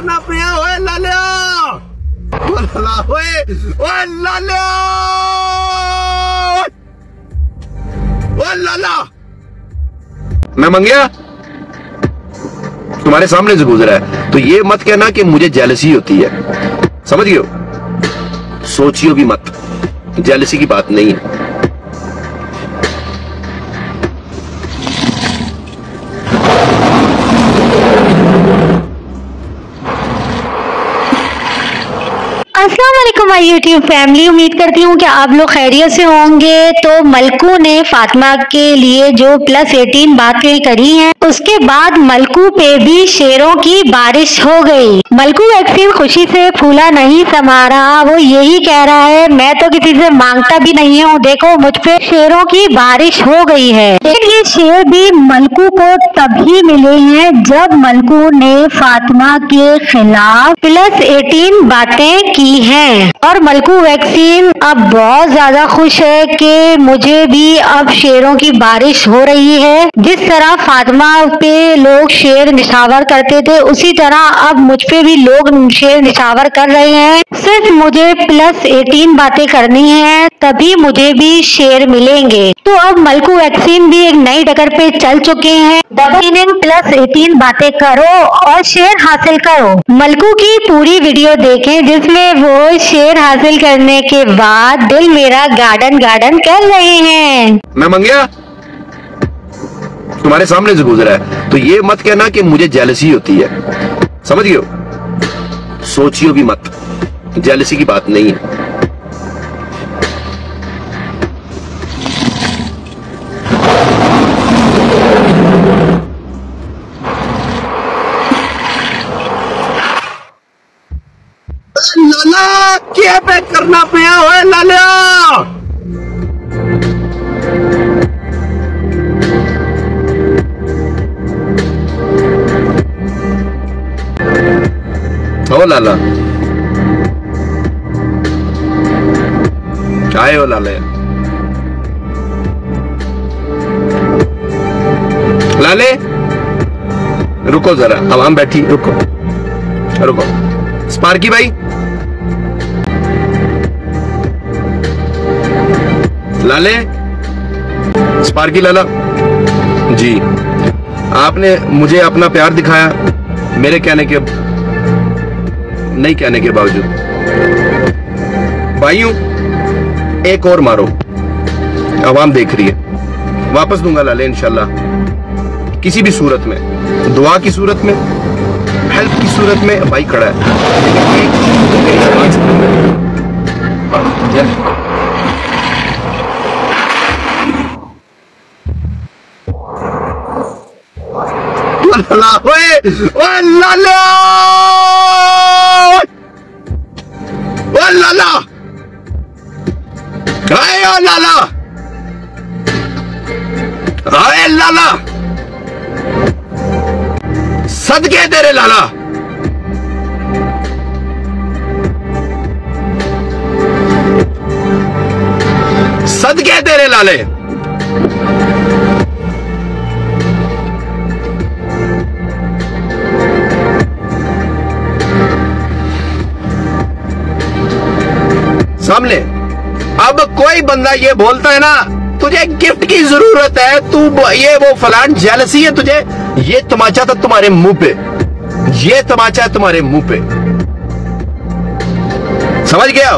करना पिया। ओए लालिया, ओए लालिया, ओए लाला। मैं मंगया तुम्हारे सामने से गुजरा है तो ये मत कहना कि मुझे जेलसी होती है, समझ गए हो? सोचियो भी मत, जेलसी की बात नहीं है। अस्सलाम वालेकुम माय यूट्यूब फैमिली, उम्मीद करती हूँ कि आप लोग खैरियत से होंगे। तो मलकू ने फातिमा के लिए जो +18 बातें करी हैं, उसके बाद मलकू पे भी शेरों की बारिश हो गई। मलकू वैक्सीन खुशी से फूला नहीं समा रहा, वो यही कह रहा है मैं तो किसी से मांगता भी नहीं हूँ, देखो मुझ पे शेरों की बारिश हो गई है। लेकिन ये शेर भी मलकू को तभी मिले हैं जब मलकू ने फातिमा के खिलाफ +18 बातें की हैं। और मलकू वैक्सीन अब बहुत ज्यादा खुश है कि मुझे भी अब शेरों की बारिश हो रही है। जिस तरह फातिमा पे लोग शेर निशावर करते थे, उसी तरह अब मुझ पे भी लोग शेर निशावर कर रहे हैं। सिर्फ मुझे +18 बातें करनी है, तभी मुझे भी शेर मिलेंगे। तो अब मलकू वैक्सीन भी एक नई डगर पे चल चुके हैं। डबल मीनिंग +18 बातें करो और शेर हासिल करो। मलकू की पूरी वीडियो देखें जिसमें वो शेर हासिल करने के बाद दिल मेरा गार्डन गार्डन कर रहे हैं। मैं मंगया तुम्हारे सामने से गुजरा है तो ये मत कहना कि मुझे जेलसी होती है, समझ गए हो? सोचियो भी मत, जेलसी की बात नहीं है। लाला क्या पैक करना पिया। ओए लालिया, ओ लाला आए हो लाले, लाले रुको जरा, अब हम बैठी, रुको रुको। स्पार्की भाई, लाले, स्पार्की लाला जी, आपने मुझे अपना प्यार दिखाया मेरे कहने के नहीं कहने के बावजूद। भाइयों एक और मारो, आवाम देख रही है, वापस दूंगा लाले इंशाल्लाह, किसी भी सूरत में, दुआ की सूरत में, हेल्प की सूरत में। भाई खड़ा है लाला, लाला आए लाला, आए लाला, सदके तेरे लाला। सदके तेरे लाले। सामने अब कोई बंदा ये बोलता है ना तुझे गिफ्ट की जरूरत है, तू ये वो फलान, जेलसी है तुझे, ये तमाचा था तुम्हारे मुंह पे, ये तमाचा है तुम्हारे मुंह पे, समझ गया?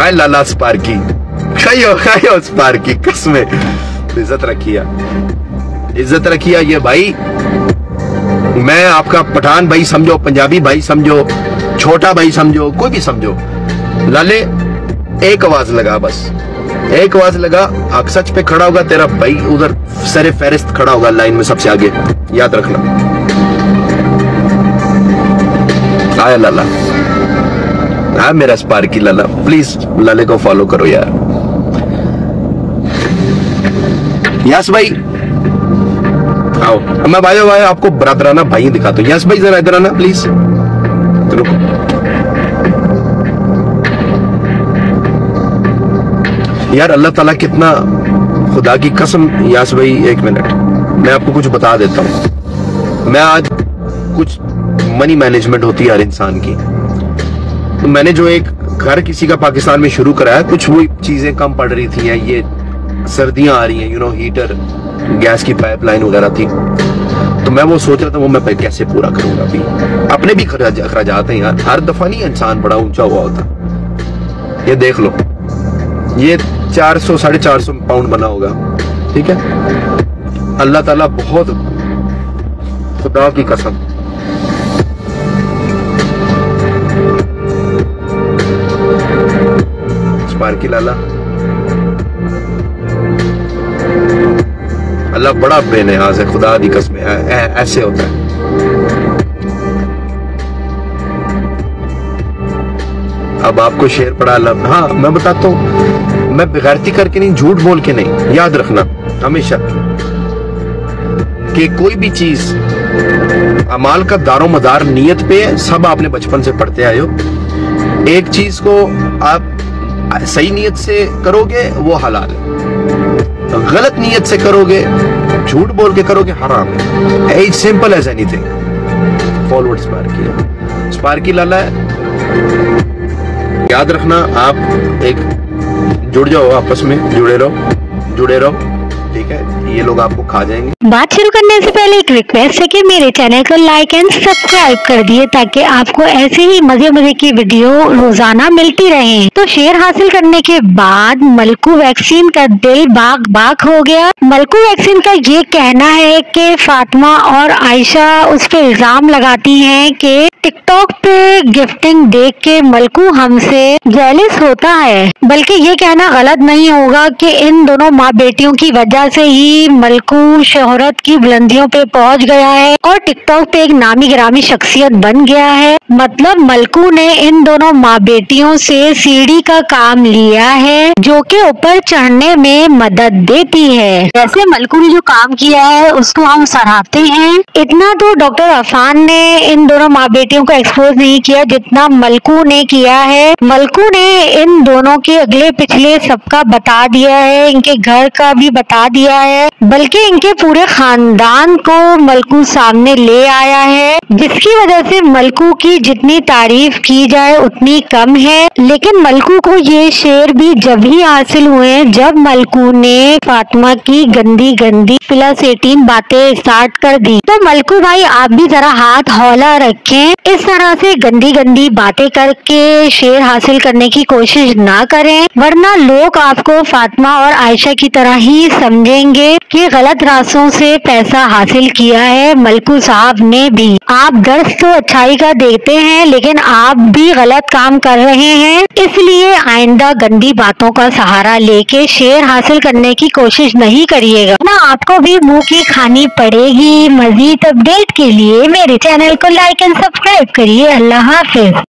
आए लाला स्पार्की, खाइयो स्पार्की, कसमें इज्जत रखिया, इज्जत रखिया। ये भाई मैं आपका पठान भाई समझो, पंजाबी भाई समझो, छोटा भाई समझो, कोई भी समझो, लाले एक आवाज लगा, बस एक आवाज लगा, आग सच पे खड़ा होगा तेरा भाई, उधर सरे फहरिस्त खड़ा होगा लाइन में सबसे आगे, याद रखना। आया लाला, हाँ मेरा स्पार्की लाला, प्लीज लाले को फॉलो करो यार। यस भाई आओ, मैं भाई आपको बरादराना भाई दिखाता हूँ। यस भाई जरा इधर आना प्लीज, रुको। यार अल्लाह ताला कितना, खुदा की कसम यास भाई एक मिनट, मैं आपको कुछ बता देता हूँ। मैं आज कुछ मनी मैनेजमेंट होती है हर इंसान की। तो मैंने जो एक घर किसी का पाकिस्तान में शुरू कराया, कुछ वो चीजें कम पड़ रही थी, ये सर्दियां आ रही हैं, हीटर, गैस की पाइपलाइन वगैरह थी, तो मैं वो सोच रहा था वो मैं कैसे पूरा करूंगा। अभी अपने भी खर्चात हैं यार, हर दफा नहीं इंसान बड़ा ऊंचा हुआ होता। ये देख लो, ये 400 450 पाउंड बना होगा, ठीक है। अल्लाह ताला बहुत, खुदा की कसम, स्पार्की लाला, अल्लाह बड़ा बेनियाज है, खुदा की कसम, ऐसे होता है। अब आपको शेर पढ़ा अल्लाह, हाँ मैं बताता हूँ, मैं बेगैरती करके नहीं, झूठ बोल के नहीं, याद रखना हमेशा कि कोई भी चीज अमाल का दारो मदार नियत पे है। सब आपने बचपन से पढ़ते आए हो। एक चीज को आप सही नियत से करोगे वो हलाल है, गलत नियत से करोगे, झूठ बोल के करोगे, हराम है। As simple as anything. Forward Sparky, Sparky लाला है, याद रखना। आप एक जुड़ जाओ, आपस में जुड़े रहो, ठीक है। ये लोग आपको खा जाएंगे। बात शुरू करने से पहले एक रिक्वेस्ट है कि मेरे चैनल को लाइक एंड सब्सक्राइब कर दिए, ताकि आपको ऐसे ही मजे की वीडियो रोजाना मिलती रहे। तो शेयर हासिल करने के बाद मलकू वैक्सीन का दिल बाग बाग हो गया। मलकू वैक्सीन का ये कहना है कि फातिमा और आयशा उस पर इल्जाम लगाती हैं कि टिकटॉक पे गिफ्टिंग देख के मलकू हमसे जेलिस होता है। बल्कि ये कहना गलत नहीं होगा कि इन दोनों माँ बेटियों की वजह से ही मलकू शोहरत की बुलंदियों पे पहुंच गया है और टिकटॉक पे एक नामी गिरामी शख्सियत बन गया है। मतलब मलकू ने इन दोनों माँ बेटियों से सीढ़ी का काम लिया है, जो कि ऊपर चढ़ने में मदद देती है। वैसे मलकू ने जो काम किया है उसको हम सराहते हैं। इतना तो डॉक्टर अफान ने इन दोनों माँ बेटियों को एक्सपोज नहीं किया जितना मलकू ने किया है। मलकू ने इन दोनों के अगले पिछले सबका बता दिया है, इनके घर का भी बता दिया है, बल्कि इनके पूरे खानदान को मलकू सामने ले आया है, जिसकी वजह से मलकू की जितनी तारीफ की जाए उतनी कम है। लेकिन मलकू को ये शेर भी जब ही हासिल हुए जब मलकू ने फातिमा की गंदी गंदी +18 बातें स्टार्ट कर दी। तो मलकू भाई आप भी जरा हाथ हौला रखें, इस तरह से गंदी गंदी बातें करके शेर हासिल करने की कोशिश ना करें, वरना लोग आपको फातिमा और आयशा की तरह ही समझेंगे कि गलत रास्तों से पैसा हासिल किया है मलकू साहब ने भी। आप दर्श तो अच्छाई का देते हैं, लेकिन आप भी गलत काम कर रहे हैं, इसलिए आइंदा गंदी बातों का सहारा लेके शेर हासिल करने की कोशिश नहीं करिएगा, ना आपको भी मुंह की खानी पड़ेगी। मजीद अपडेट के लिए मेरे चैनल को लाइक एंड सब्सक्राइब करिए। अल्लाह हाफिज।